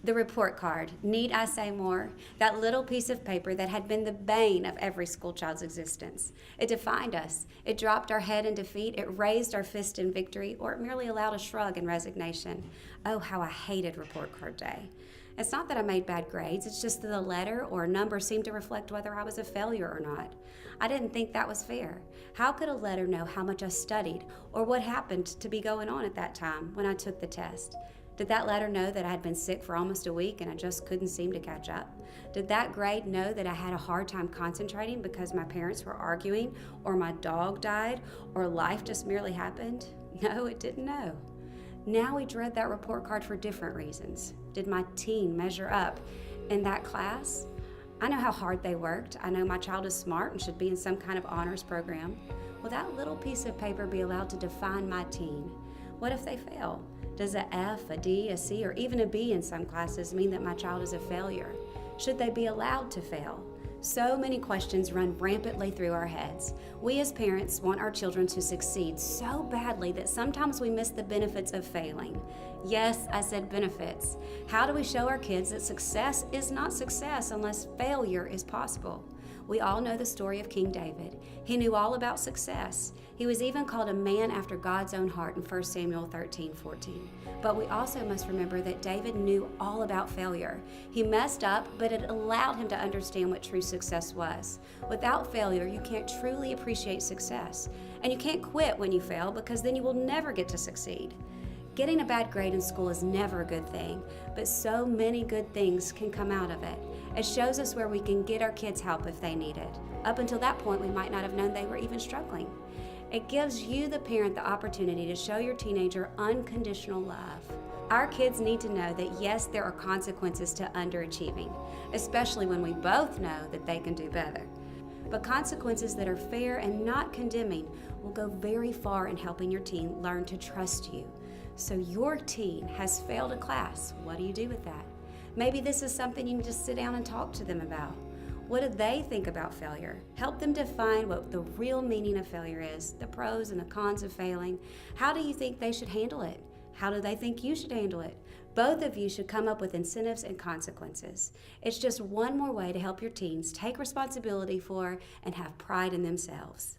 The report card, need I say more? That little piece of paper that had been the bane of every school child's existence. It defined us. It dropped our head in defeat. It raised our fist in victory, or it merely allowed a shrug in resignation. Oh, how I hated report card day. It's not that I made bad grades, it's just that the letter or a number seemed to reflect whether I was a failure or not. I didn't think that was fair. How could a letter know how much I studied or what happened to be going on at that time when I took the test? Did that letter know that I had been sick for almost a week and I just couldn't seem to catch up? Did that grade know that I had a hard time concentrating because my parents were arguing, or my dog died, or life just merely happened? No, it didn't know. Now we dread that report card for different reasons. Did my teen measure up in that class? I know how hard they worked. I know my child is smart and should be in some kind of honors program. Will that little piece of paper be allowed to define my teen? What if they fail? Does a F, a D, a C, or even a B in some classes mean that my child is a failure? Should they be allowed to fail? So many questions run rampantly through our heads. We as parents want our children to succeed so badly that sometimes we miss the benefits of failing. Yes, I said benefits. How do we show our kids that success is not success unless failure is possible? We all know the story of King David. He knew all about success. He was even called a man after God's own heart in 1 Samuel 13:14. But we also must remember that David knew all about failure. He messed up, but it allowed him to understand what true success was. Without failure, you can't truly appreciate success. And you can't quit when you fail, because then you will never get to succeed. Getting a bad grade in school is never a good thing, but so many good things can come out of it. It shows us where we can get our kids help if they need it. Up until that point, we might not have known they were even struggling. It gives you, the parent, the opportunity to show your teenager unconditional love. Our kids need to know that yes, there are consequences to underachieving, especially when we both know that they can do better. But consequences that are fair and not condemning will go very far in helping your teen learn to trust you. So your teen has failed a class. What do you do with that? Maybe this is something you need to sit down and talk to them about. What do they think about failure? Help them define what the real meaning of failure is, the pros and the cons of failing. How do you think they should handle it? How do they think you should handle it? Both of you should come up with incentives and consequences. It's just one more way to help your teens take responsibility for and have pride in themselves.